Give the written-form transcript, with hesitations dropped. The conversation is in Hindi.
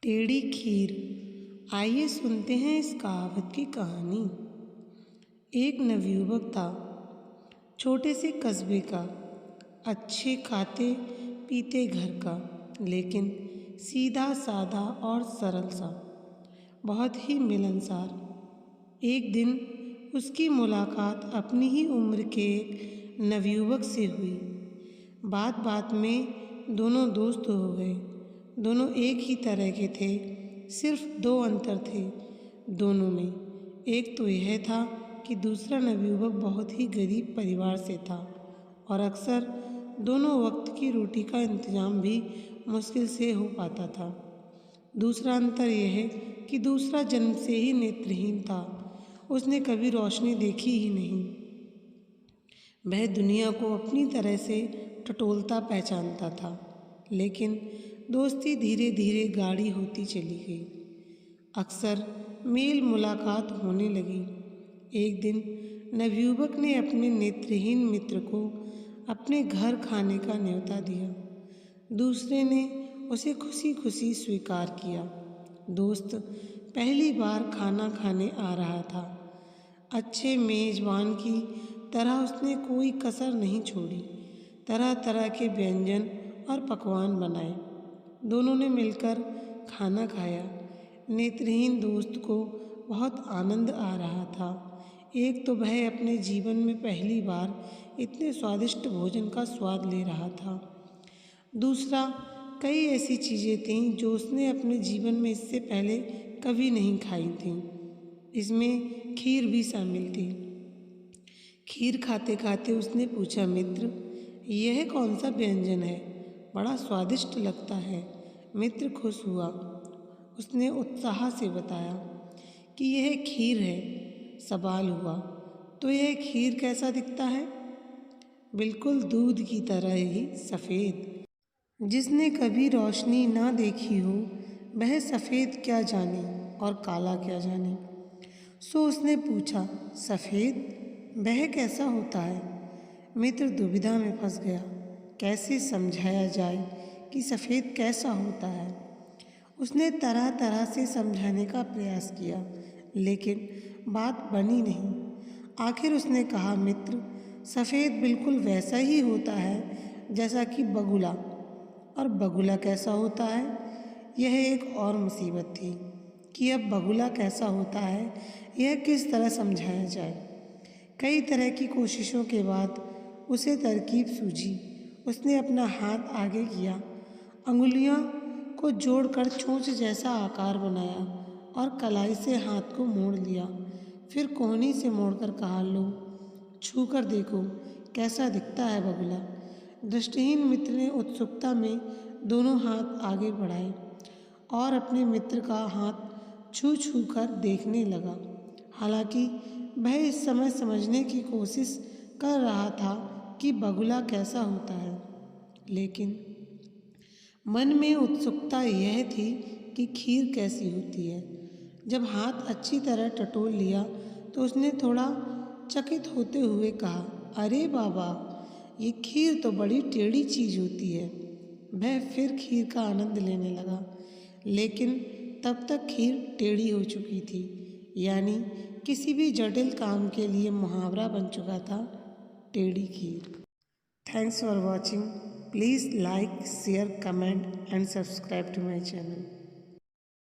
टेढ़ी खीर। आइए सुनते हैं इस कहावत की कहानी। एक नवयुवक था, छोटे से कस्बे का, अच्छे खाते पीते घर का, लेकिन सीधा साधा और सरल सा, बहुत ही मिलनसार। एक दिन उसकी मुलाकात अपनी ही उम्र के एक नवयुवक से हुई। बात बात में दोनों दोस्त हो गए। दोनों एक ही तरह के थे, सिर्फ दो अंतर थे दोनों में। एक तो यह था कि दूसरा नवयुवक बहुत ही गरीब परिवार से था और अक्सर दोनों वक्त की रोटी का इंतजाम भी मुश्किल से हो पाता था। दूसरा अंतर यह है कि दूसरा जन्म से ही नेत्रहीन था। उसने कभी रोशनी देखी ही नहीं। वह दुनिया को अपनी तरह से टटोलता पहचानता था, लेकिन दोस्ती धीरे धीरे गाढ़ी होती चली गई। अक्सर मेल मुलाकात होने लगी। एक दिन नवयुवक ने अपने नेत्रहीन मित्र को अपने घर खाने का न्योता दिया। दूसरे ने उसे खुशी खुशी स्वीकार किया। दोस्त पहली बार खाना खाने आ रहा था। अच्छे मेजबान की तरह उसने कोई कसर नहीं छोड़ी। तरह तरह के व्यंजन और पकवान बनाए। दोनों ने मिलकर खाना खाया। नेत्रहीन दोस्त को बहुत आनंद आ रहा था। एक तो वह अपने जीवन में पहली बार इतने स्वादिष्ट भोजन का स्वाद ले रहा था। दूसरा, कई ऐसी चीज़ें थीं जो उसने अपने जीवन में इससे पहले कभी नहीं खाई थीं। इसमें खीर भी शामिल थी। खीर खाते खाते उसने पूछा, मित्र, यह कौन सा व्यंजन है? बड़ा स्वादिष्ट लगता है। मित्र खुश हुआ। उसने उत्साह से बताया कि यह खीर है। सवाल हुआ, तो यह खीर कैसा दिखता है? बिल्कुल दूध की तरह ही सफ़ेद। जिसने कभी रोशनी ना देखी हो वह सफ़ेद क्या जाने और काला क्या जाने। सो उसने पूछा, सफ़ेद वह कैसा होता है? मित्र दुविधा में फंस गया। कैसे समझाया जाए कि सफ़ेद कैसा होता है? उसने तरह तरह से समझाने का प्रयास किया, लेकिन बात बनी नहीं। आखिर उसने कहा, मित्र, सफ़ेद बिल्कुल वैसा ही होता है जैसा कि बगुला। और बगुला कैसा होता है? यह एक और मुसीबत थी कि अब बगुला कैसा होता है यह किस तरह समझाया जाए। कई तरह की कोशिशों के बाद उसे तरकीब सूझी। उसने अपना हाथ आगे किया, अंगुलियों को जोड़कर चोंच जैसा आकार बनाया और कलाई से हाथ को मोड़ लिया। फिर कोहनी से मोड़कर कहा, लो छू कर देखो कैसा दिखता है बगुला। दृष्टिहीन मित्र ने उत्सुकता में दोनों हाथ आगे बढ़ाए और अपने मित्र का हाथ छू छू कर देखने लगा। हालांकि वह इस समय समझने की कोशिश कर रहा था कि बगुला कैसा होता है, लेकिन मन में उत्सुकता यह थी कि खीर कैसी होती है। जब हाथ अच्छी तरह टटोल लिया तो उसने थोड़ा चकित होते हुए कहा, अरे बाबा, ये खीर तो बड़ी टेढ़ी चीज़ होती है। वह फिर खीर का आनंद लेने लगा, लेकिन तब तक खीर टेढ़ी हो चुकी थी। यानी किसी भी जटिल काम के लिए मुहावरा बन चुका था, टेढ़ी खीर। Thanks for watching. Please like, share, comment and subscribe to my channel.